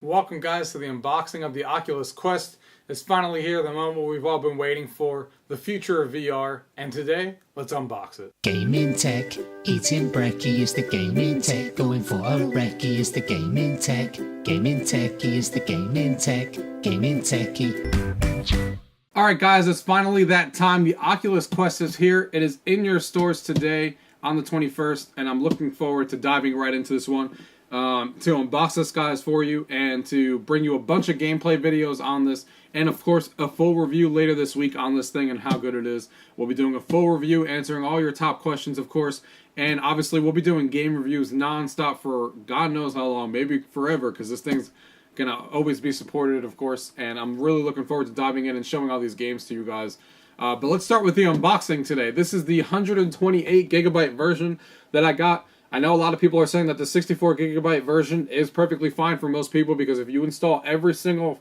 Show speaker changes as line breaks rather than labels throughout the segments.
Welcome guys to the unboxing of the Oculus Quest. It's finally here, the moment we've all been waiting for, the future of VR, and today, let's unbox it.
Gaming tech, eating brekkie is the gaming tech, going for a recce is the gaming tech, gaming techie is the gaming tech, gaming techie.
Alright guys, it's finally that time. The Oculus Quest is here. It is in your stores today on the 21st, and I'm looking forward to diving right into this one. To unbox this guys for you and to bring you a bunch of gameplay videos on this, and of course a full review later this week on this thing and how good it is. We'll be doing a full review, answering all your top questions of course, and obviously we'll be doing game reviews non-stop for God knows how long, maybe forever, because this thing's gonna always be supported of course, and I'm really looking forward to diving in and showing all these games to you guys. But let's start with the unboxing today. This is the 128 gigabyte version that I got. I know a lot of people are saying that the 64 gigabyte version is perfectly fine for most people, because if you install every single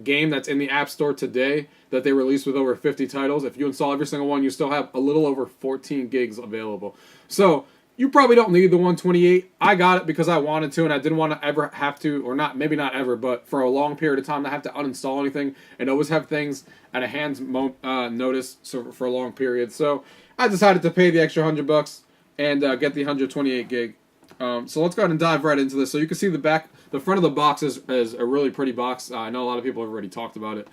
game that's in the App Store today that they release with over 50 titles, if you install every single one, you still have a little over 14 gigs available. So you probably don't need the 128. I got it because I wanted to, and I didn't want to ever have to, or not, maybe not ever, but for a long period of time, to have to uninstall anything and always have things at a hand's notice for a long period. So I decided to pay the extra $100 and get the 128 gig. So let's go ahead and dive right into this. So you can see the front of the box is a really pretty box. I know a lot of people have already talked about it.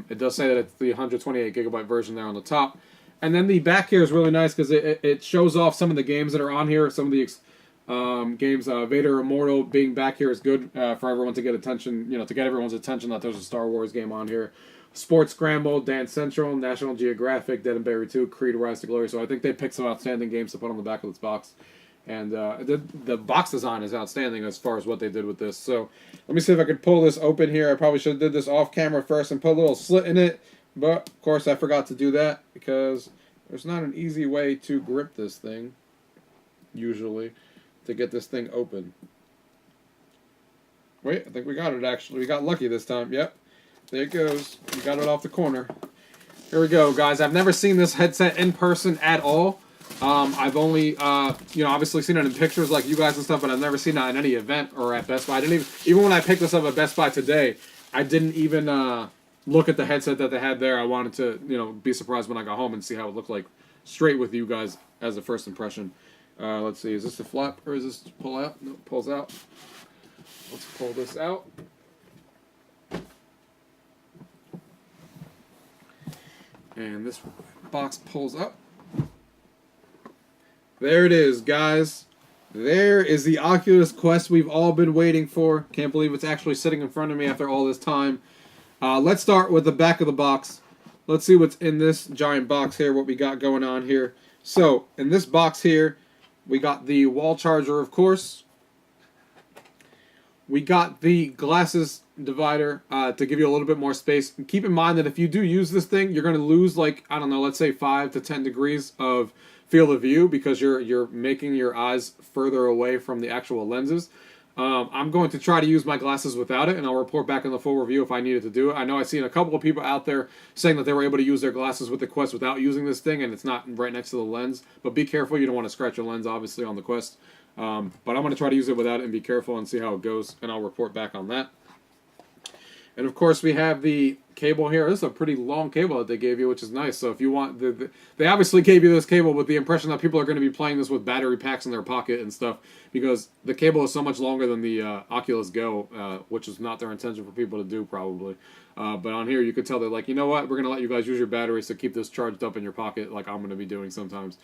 It does say that it's the 128 gigabyte version there on the top. And then the back here is really nice because it shows off some of the games that are on here. Some of the games, Vader Immortal being back here is good for everyone to get attention, to get everyone's attention that there's a Star Wars game on here. Sports Scramble, Dance Central, National Geographic, Dead and Buried 2, Creed, Rise to Glory. So I think they picked some outstanding games to put on the back of this box. And the box design is outstanding as far as what they did with this. So let me see if I could pull this open here. I probably should have did this off camera first and put a little slit in it. But, of course, I forgot to do that because there's not an easy way to grip this thing, usually, to get this thing open. Wait, I think we got it, actually. We got lucky this time. Yep. There it goes. We got it off the corner. Here we go, guys. I've never seen this headset in person at all. I've only, obviously seen it in pictures like you guys and stuff, but I've never seen it at any event or at Best Buy. I didn't even when I picked this up at Best Buy today, I didn't even look at the headset that they had there. I wanted to, be surprised when I got home and see how it looked like straight with you guys as a first impression. Let's see. Is this a flap or is this pull out? No, it pulls out. Let's pull this out. And this box pulls up. There it is, guys. There is the Oculus Quest we've all been waiting for. Can't believe it's actually sitting in front of me after all this time. Let's start with the back of the box. Let's see what's in this giant box here, what we got going on here. So, in this box here, we got the wall charger, of course. We got the glasses divider to give you a little bit more space. And keep in mind that if you do use this thing, you're going to lose, like, I don't know, let's say 5 to 10 degrees of field of view because you're making your eyes further away from the actual lenses. I'm going to try to use my glasses without it, and I'll report back in the full review if I needed to do it. I know I've seen a couple of people out there saying that they were able to use their glasses with the Quest without using this thing, and it's not right next to the lens. But be careful. You don't want to scratch your lens, obviously, on the Quest. But I'm going to try to use it without it and be careful and see how it goes, and I'll report back on that. And, of course, we have the cable here. This is a pretty long cable that they gave you, which is nice. So if you want, they obviously gave you this cable with the impression that people are going to be playing this with battery packs in their pocket and stuff, because the cable is so much longer than the Oculus Go, which is not their intention for people to do, probably. But on here, you could tell they're like, you know what, we're going to let you guys use your batteries to keep this charged up in your pocket like I'm going to be doing sometimes.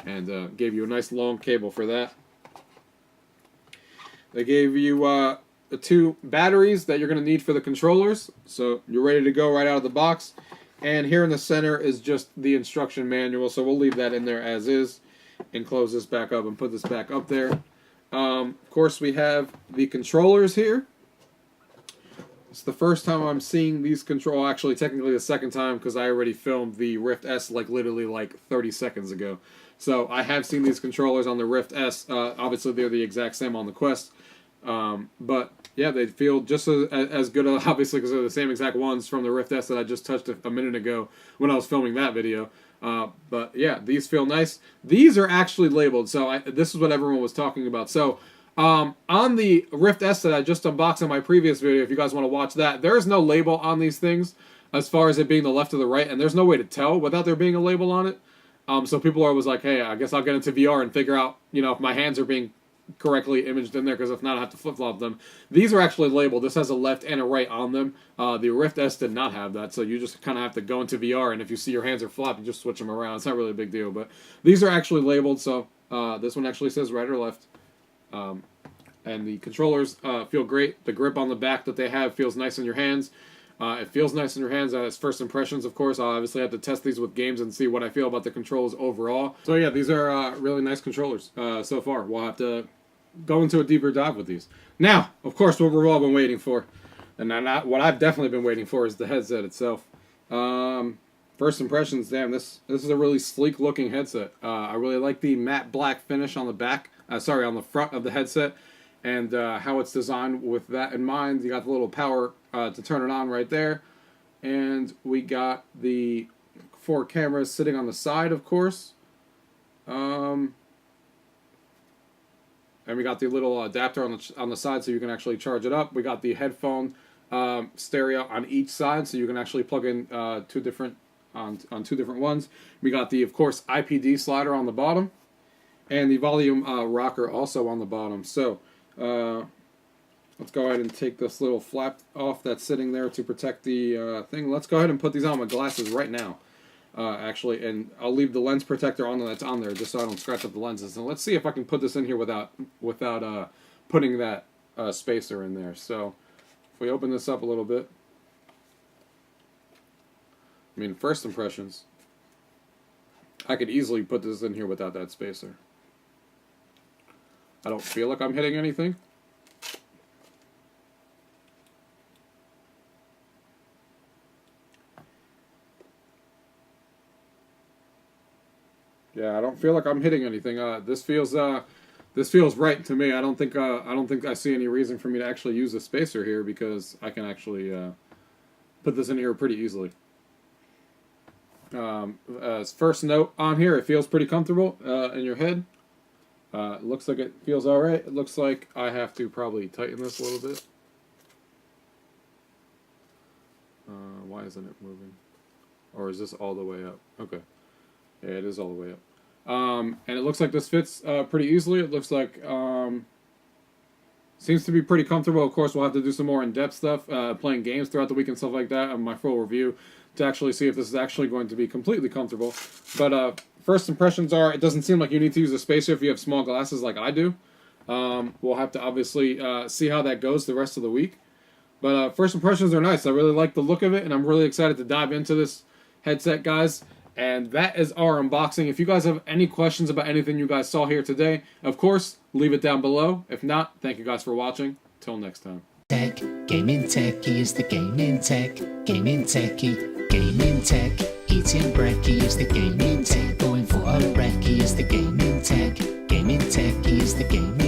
And gave you a nice long cable for that. They gave you the 2 batteries that you're going to need for the controllers, so you're ready to go right out of the box. And here in the center is just the instruction manual, so we'll leave that in there as is and close this back up and put this back up there. Of course, we have the controllers here. It's the first time I'm seeing these actually technically the second time, because I already filmed the Rift S literally 30 seconds ago. So I have seen these controllers on the Rift S. Obviously, they're the exact same on the Quest. But yeah, they feel just as good, obviously, because they're the same exact ones from the Rift S that I just touched a minute ago when I was filming that video. But yeah, these feel nice. These are actually labeled, so this is what everyone was talking about. So On the Rift S that I just unboxed in my previous video, if you guys want to watch that, there is no label on these things as far as it being the left or the right, and there's no way to tell without there being a label on it. So people are always like, hey, I guess I'll get into VR and figure out, if my hands are being correctly imaged in there, because if not, I have to flip-flop them. These are actually labeled. This has a left and a right on them. The Rift S did not have that, so you just kind of have to go into VR, and if you see your hands are flopped, you just switch them around. It's not really a big deal, but these are actually labeled, so this one actually says right or left. And the controllers feel great. The grip on the back that they have feels nice in your hands. It feels nice in your hands as first impressions, of course. I'll obviously have to test these with games and see what I feel about the controls overall. So yeah, these are really nice controllers so far. We'll have to go into a deeper dive with these. Now, of course, what we've all been waiting for, and what I've definitely been waiting for, is the headset itself. First impressions, damn, this is a really sleek looking headset. I really like the matte black finish on the back, on the front of the headset, and how it's designed with that in mind. You got the little power to turn it on right there, and we got the 4 cameras sitting on the side, of course, and we got the little adapter on the side so you can actually charge it up. We got the headphone stereo on each side, so you can actually plug in two different ones. We got the, of course, IPD slider on the bottom, and the volume rocker also on the bottom. So let's go ahead and take this little flap off that's sitting there to protect the thing. Let's go ahead and put these on my glasses right now, actually, and I'll leave the lens protector on that's on there just so I don't scratch up the lenses. And let's see if I can put this in here without putting that spacer in there. So if we open this up a little bit, I mean, first impressions, I could easily put this in here without that spacer. I don't feel like I'm hitting anything. Yeah, I don't feel like I'm hitting anything. This feels right to me. I don't think I see any reason for me to actually use a spacer here, because I can actually put this in here pretty easily. First note on here, it feels pretty comfortable in your head. It looks like it feels alright. It looks like I have to probably tighten this a little bit. Why isn't it moving? Or is this all the way up? Okay. Yeah, it is all the way up. And it looks like this fits pretty easily. It looks like seems to be pretty comfortable. Of course, we'll have to do some more in-depth stuff, playing games throughout the week and stuff like that, on my full review, to actually see if this is actually going to be completely comfortable. But first impressions are, it doesn't seem like you need to use a spacer if you have small glasses like I do. We'll have to obviously see how that goes the rest of the week. But first impressions are nice. I really like the look of it, and I'm really excited to dive into this headset, guys. And that is our unboxing. If you guys have any questions about anything you guys saw here today, of course, leave it down below. If not, thank you guys for watching. Till next time.
Tech, gaming techie is the gaming tech, gaming techie, gaming tech. Eating brekkie is the gaming tech, going for a recce is the gaming tech, gaming techie is the gaming